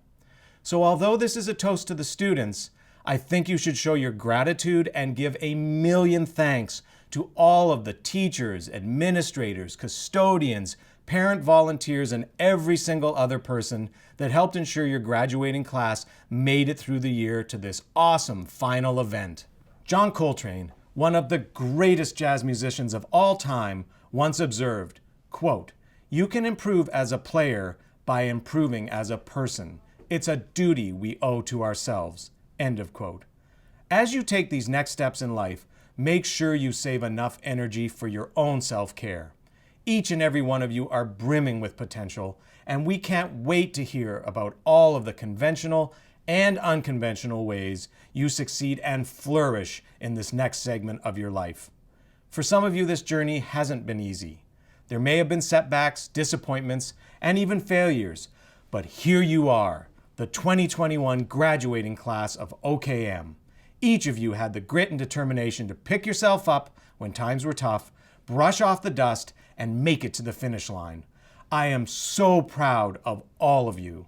Speaker 11: So although this is a toast to the students, I think you should show your gratitude and give a million thanks to all of the teachers, administrators, custodians, parent volunteers, and every single other person that helped ensure your graduating class made it through the year to this awesome final event. John Coltrane, one of the greatest jazz musicians of all time, once observed, quote, "You can improve as a player by improving as a person. It's a duty we owe to ourselves." End of quote. As you take these next steps in life, make sure you save enough energy for your own self-care. Each and every one of you are brimming with potential, and we can't wait to hear about all of the conventional and unconventional ways you succeed and flourish in this next segment of your life. For some of you, this journey hasn't been easy. There may have been setbacks, disappointments, and even failures, but here you are, the 2021 graduating class of OKM. Each of you had the grit and determination to pick yourself up when times were tough, brush off the dust, and make it to the finish line. I am so proud of all of you.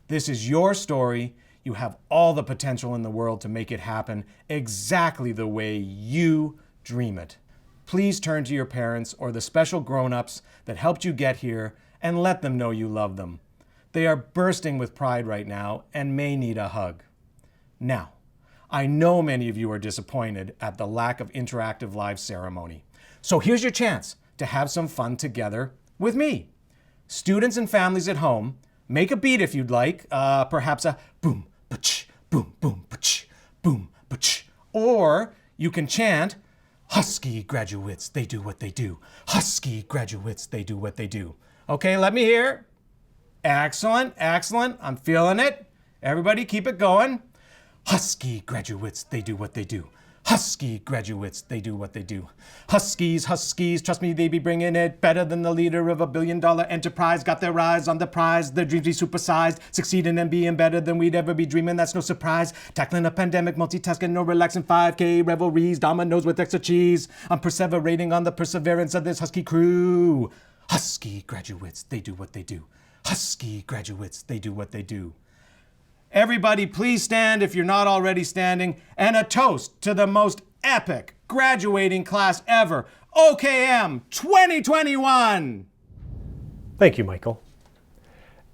Speaker 11: This is your story. You have all the potential in the world to make it happen exactly the way you dream it. Please turn to your parents or the special grown-ups that helped you get here and let them know you love them. They are bursting with pride right now and may need a hug. Now, I know many of you are disappointed at the lack of interactive live ceremony. So here's your chance to have some fun together with me. Students and families at home, make a beat if you'd like, perhaps a boom, ba-ch, boom, boom, ba-ch, boom, ba-ch. Or you can chant, Husky graduates, they do what they do. Husky graduates, they do what they do. Okay, let me hear. Excellent, excellent. I'm feeling it. Everybody keep it going. Husky graduates, they do what they do. Husky graduates, they do what they do. Huskies, trust me, they be bringing it better than the leader of $1 billion enterprise. Got their eyes on the prize, their dreams be supersized. Succeeding and being better than we'd ever be dreaming, that's no surprise. Tackling a pandemic, multitasking, no relaxing 5K revelries, Dominoes with extra cheese. I'm perseverating on the perseverance of this Husky crew. Husky graduates, they do what they do. Husky graduates, they do what they do. Everybody, please stand if you're not already standing, and a toast to the most epic graduating class ever, OKM 2021!
Speaker 1: Thank you, Michael.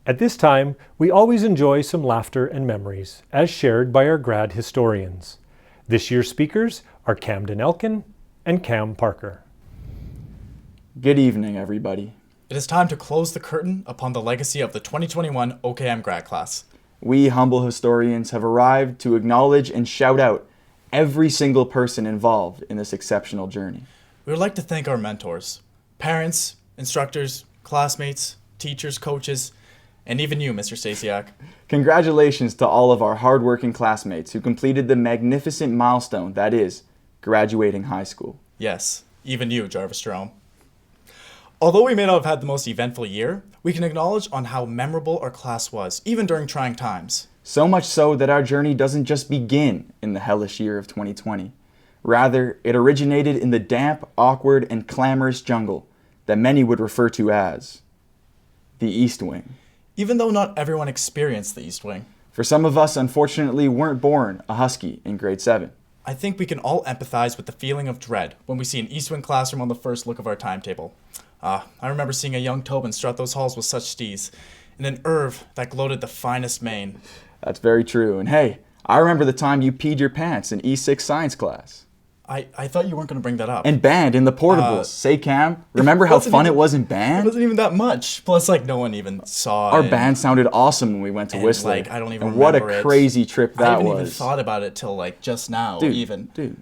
Speaker 1: At this time, we always enjoy some laughter and memories, as shared by our grad historians. This year's speakers are Camden Elkin and Cam Parker.
Speaker 8: Good evening, everybody.
Speaker 12: It is time to close the curtain upon the legacy of the 2021 OKM grad class.
Speaker 8: We humble historians have arrived to acknowledge and shout out every single person involved in this exceptional journey.
Speaker 12: We would like to thank our mentors, parents, instructors, classmates, teachers, coaches, and even you, Mr. Stasiak.
Speaker 8: Congratulations to all of our hardworking classmates who completed the magnificent milestone that is graduating high school.
Speaker 12: Yes, even you, Jarvis Jerome. Although we may not have had the most eventful year, we can acknowledge on how memorable our class was, even during trying times.
Speaker 8: So much so that our journey doesn't just begin in the hellish year of 2020. Rather, it originated in the damp, awkward, and clamorous jungle that many would refer to as the East Wing.
Speaker 12: Even though not everyone experienced the East Wing.
Speaker 8: For some of us, unfortunately, weren't born a Husky in grade 7.
Speaker 12: I think we can all empathize with the feeling of dread when we see an East Wing classroom on the first look of our timetable. I remember seeing a young Tobin strut those halls with such steez, and an Irv that gloated the finest mane.
Speaker 8: That's very true. And hey, I remember the time you peed your pants in E6 science class.
Speaker 12: I thought you weren't going to bring that up.
Speaker 8: And band in the portables. Say, Cam, remember how fun it was in band?
Speaker 12: It wasn't even that much. Plus, no one even saw
Speaker 8: Our band sounded awesome when we went to Whistler.
Speaker 12: I don't even
Speaker 8: and
Speaker 12: remember
Speaker 8: what a crazy trip that was.
Speaker 12: I haven't even thought about it till, just now,
Speaker 8: Dude,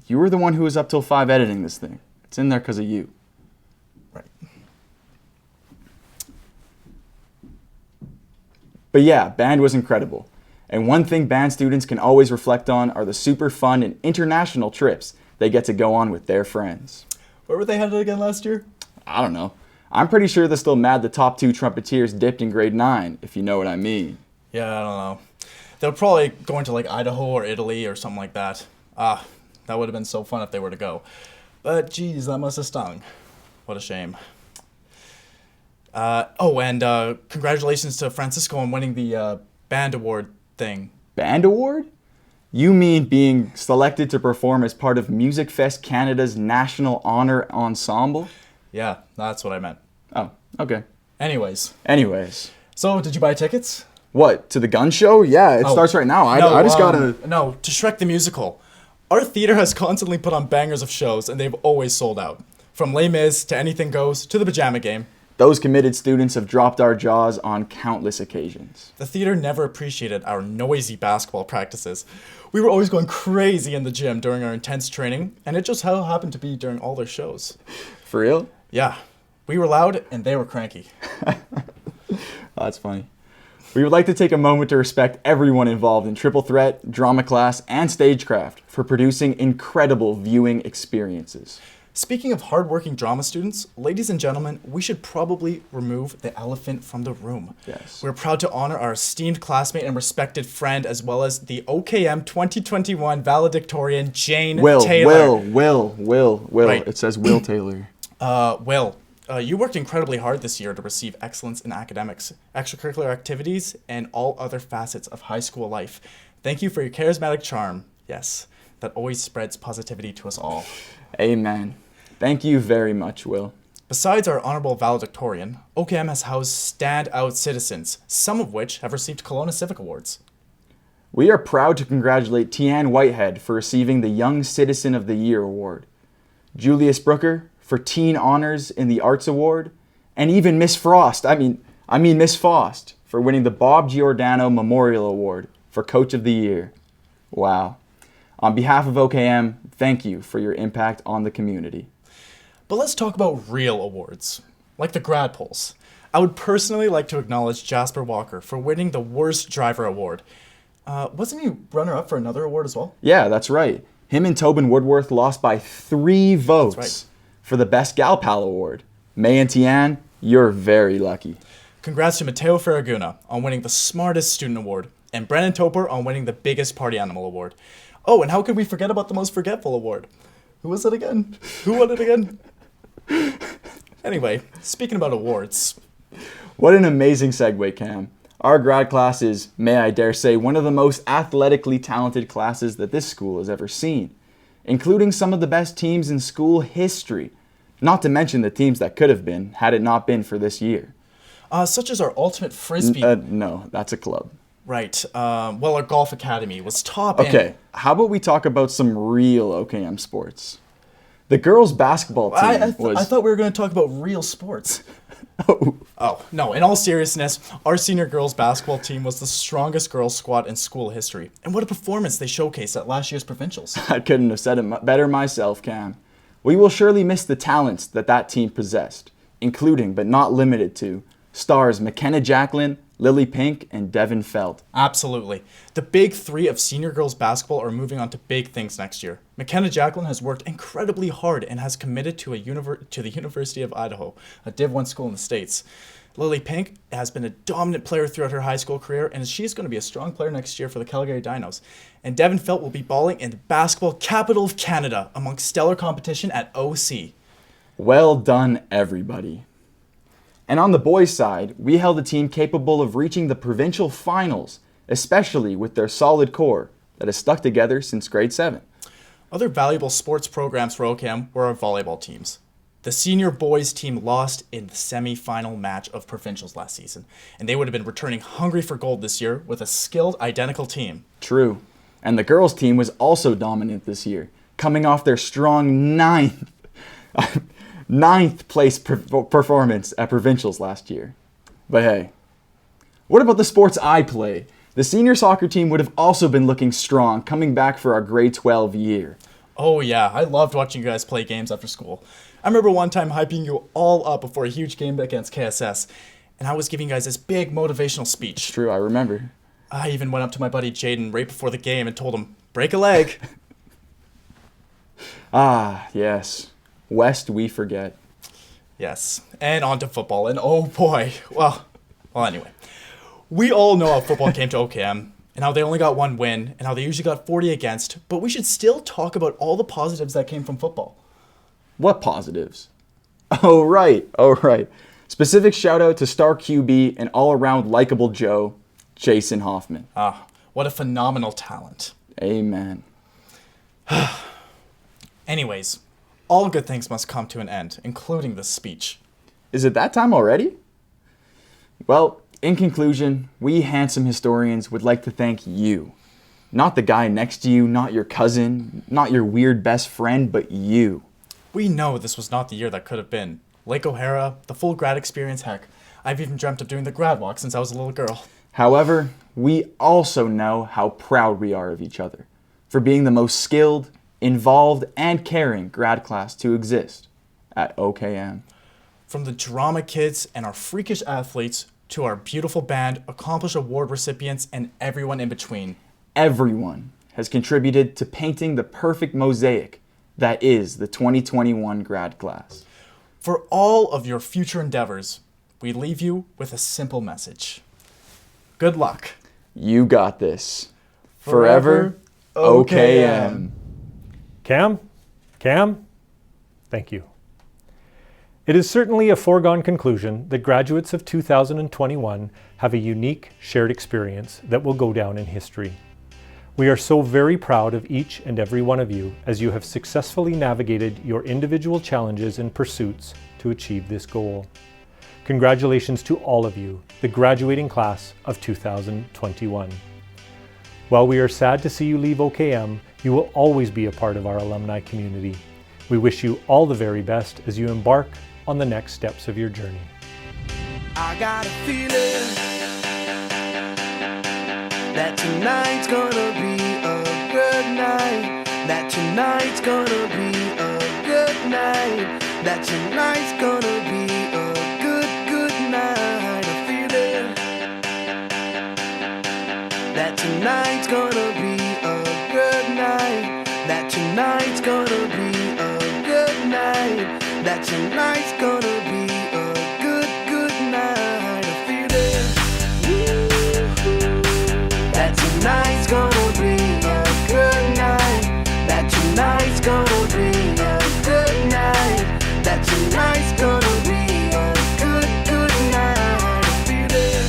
Speaker 8: you were the one who was up till 5 editing this thing. It's in there because of you.
Speaker 12: Right.
Speaker 8: But yeah, band was incredible. And one thing band students can always reflect on are the super fun and international trips they get to go on with their friends.
Speaker 12: Where were they headed again last year?
Speaker 8: I don't know. I'm pretty sure they're still mad the top 2 trumpeteers dipped in grade 9, if you know what I mean.
Speaker 12: Yeah, I don't know. They're probably going to Idaho or Italy or something like that. That would have been so fun if they were to go. But geez, that must have stung. What a shame. And congratulations to Francisco on winning the band award thing.
Speaker 8: Band award? You mean being selected to perform as part of Music Fest Canada's National Honor Ensemble?
Speaker 12: Yeah, that's what I meant.
Speaker 8: Oh, okay.
Speaker 12: Anyways.
Speaker 8: So,
Speaker 12: did you buy tickets?
Speaker 8: What, to the gun show? Yeah, it starts right now. I just gotta...
Speaker 12: No, to Shrek the Musical. Our theater has constantly put on bangers of shows, and they've always sold out. From Les Mis to Anything Goes to The Pajama Game.
Speaker 8: Those committed students have dropped our jaws on countless occasions.
Speaker 12: The theater never appreciated our noisy basketball practices. We were always going crazy in the gym during our intense training, and it just happened to be during all their shows.
Speaker 8: For real?
Speaker 12: Yeah. We were loud, and they were cranky.
Speaker 8: That's funny. We would like to take a moment to respect everyone involved in Triple Threat, Drama Class, and Stagecraft for producing incredible viewing experiences.
Speaker 12: Speaking of hardworking drama students, ladies and gentlemen, we should probably remove the elephant from the room.
Speaker 8: Yes.
Speaker 12: We're proud to honor our esteemed classmate and respected friend, as well as the OKM 2021 Valedictorian, Jane Taylor.
Speaker 8: Will.
Speaker 12: Right.
Speaker 8: It says Will Taylor.
Speaker 12: Will, you worked incredibly hard this year to receive excellence in academics, extracurricular activities, and all other facets of high school life. Thank you for your charismatic charm, yes, that always spreads positivity to us all.
Speaker 8: Amen. Thank you very much, Will.
Speaker 12: Besides our honorable valedictorian, OKM has housed standout citizens, some of which have received Kelowna Civic Awards.
Speaker 8: We are proud to congratulate Tian Whitehead for receiving the Young Citizen of the Year Award, Julius Brooker for Teen Honors in the Arts Award, and even Miss Frost, I mean Miss Faust, for winning the Bob Giordano Memorial Award for Coach of the Year. Wow. On behalf of OKM, thank you for your impact on the community.
Speaker 12: But let's talk about real awards, like the grad polls. I would personally like to acknowledge Jasper Walker for winning the Worst Driver Award. Wasn't he runner-up for another award as well?
Speaker 8: Yeah, that's right. Him and Tobin Woodworth lost by 3 votes for the Best Gal Pal Award. May and Tian, you're very lucky.
Speaker 12: Congrats to Mateo Ferraguna on winning the Smartest Student Award, and Brennan Toper on winning the Biggest Party Animal Award. Oh, and how could we forget about the Most Forgetful Award? Who was it again? Who won it again? Anyway, speaking about awards.
Speaker 8: What an amazing segue, Cam. Our grad class is, may I dare say, one of the most athletically talented classes that this school has ever seen, including some of the best teams in school history, not to mention the teams that could have been had it not been for this year.
Speaker 12: Such as our Ultimate Frisbee.
Speaker 8: No, that's a club.
Speaker 12: Right. Well, our Golf Academy was top.
Speaker 8: Okay, how about we talk about some real OKM sports? The girls' basketball team
Speaker 12: I thought we were going to talk about real sports. Oh, no. In all seriousness, our senior girls' basketball team was the strongest girls' squad in school history. And what a performance they showcased at last year's provincials.
Speaker 8: I couldn't have said it better myself, Cam. We will surely miss the talents that team possessed, including, but not limited to, stars McKenna Jacqueline, Lily Pink, and Devin Felt.
Speaker 12: Absolutely. The big 3 of senior girls basketball are moving on to big things next year. McKenna Jacqueline has worked incredibly hard and has committed to the University of Idaho, a Div 1 school in the States. Lily Pink has been a dominant player throughout her high school career, and she's going to be a strong player next year for the Calgary Dinos. And Devin Felt will be balling in the basketball capital of Canada amongst stellar competition at OC.
Speaker 8: Well done, everybody. And on the boys' side, we held a team capable of reaching the provincial finals, especially with their solid core that has stuck together since grade 7.
Speaker 12: Other valuable sports programs for OKM were our volleyball teams. The senior boys team lost in the semi-final match of provincials last season, and they would have been returning hungry for gold this year with a skilled, identical team.
Speaker 8: True. And the girls' team was also dominant this year, coming off their strong ninth place performance at provincials last year. But hey, what about the sports I play? The senior soccer team would have also been looking strong, coming back for our grade 12 year.
Speaker 12: Oh yeah, I loved watching you guys play games after school. I remember one time hyping you all up before a huge game against KSS, and I was giving you guys this big motivational speech.
Speaker 8: It's true, I remember.
Speaker 12: I even went up to my buddy Jaden right before the game and told him, break a leg.
Speaker 8: Ah, yes. West we forget.
Speaker 12: Yes, and on to football, and oh boy, well anyway. We all know how football came to OKM, and how they only got 1 win, and how they usually got 40 against, but we should still talk about all the positives that came from football.
Speaker 8: What positives? Oh right. Specific shout out to star QB and all-around likable Joe, Jason Hoffman.
Speaker 12: Ah, what a phenomenal talent.
Speaker 8: Amen.
Speaker 12: Anyways, all good things must come to an end, including this speech.
Speaker 8: Is it that time already? Well, in conclusion, we handsome historians would like to thank you. Not the guy next to you, not your cousin, not your weird best friend, but you.
Speaker 12: We know this was not the year that could have been. Lake O'Hara, the full grad experience, heck. I've even dreamt of doing the grad walk since I was a little girl.
Speaker 8: However, we also know how proud we are of each other for being the most skilled, involved, and caring grad class to exist at OKM.
Speaker 12: From the drama kids and our freakish athletes To our beautiful band, accomplished award recipients, and everyone in between.
Speaker 8: Everyone has contributed to painting the perfect mosaic that is the 2021 grad class.
Speaker 12: For all of your future endeavors, we leave you with a simple message. Good luck.
Speaker 8: You got this. Forever, OKM.
Speaker 1: Cam? Thank you. It is certainly a foregone conclusion that graduates of 2021 have a unique shared experience that will go down in history. We are so very proud of each and every one of you as you have successfully navigated your individual challenges and pursuits to achieve this goal. Congratulations to all of you, the graduating class of 2021. While we are sad to see you leave OKM, you will always be a part of our alumni community. We wish you all the very best as you embark on the next steps of your journey.
Speaker 2: I got a feeling that tonight's gonna be a good night. That tonight's gonna be a good night. That tonight's gonna be a good night. A feeling that tonight's gonna be a good night. That tonight's gonna be a good night. That tonight's gonna be a good night. A feeling that tonight's gonna be a good night. That tonight's gonna be a good night. That tonight's gonna be a good night. A feeling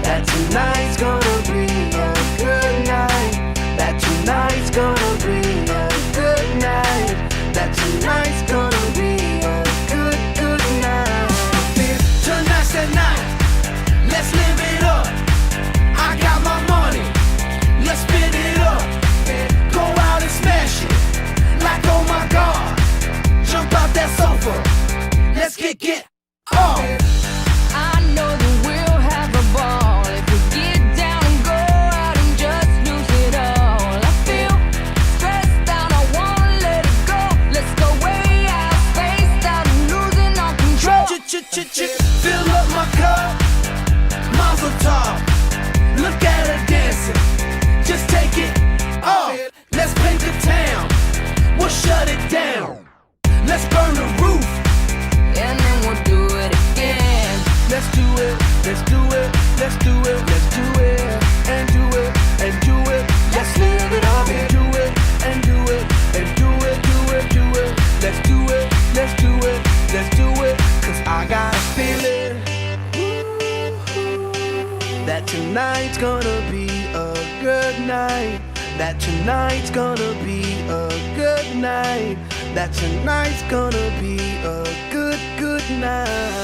Speaker 2: that tonight's gonna be a good night. That tonight's gonna be a good night. That tonight's gonna be a good night. Tonight's the night. Let's live it up. I got my money. Let's spin it up. Go out and smash it. Like oh my God. Jump out that sofa. Let's get off. I know that we'll have a ball if we get down and go out and just lose it all. I feel stressed out, I wanna let it go. Let's go way out, spaced out, and losing all control. Fill up my cup, Mazel tov. Look at her dancing, just take it off. Let's paint the town, we'll shut it down. Let's burn the roof, and then we'll do it again. Let's do it, let's do it, let's do it, let's do it, and do it, and do it. Let's live it up and do it, and do it, and do it, do it, do it. Let's do it, let's do it, let's do it. Cause I got a feeling that tonight's gonna be a good night. That tonight's gonna be a good night. That tonight's gonna be a good night.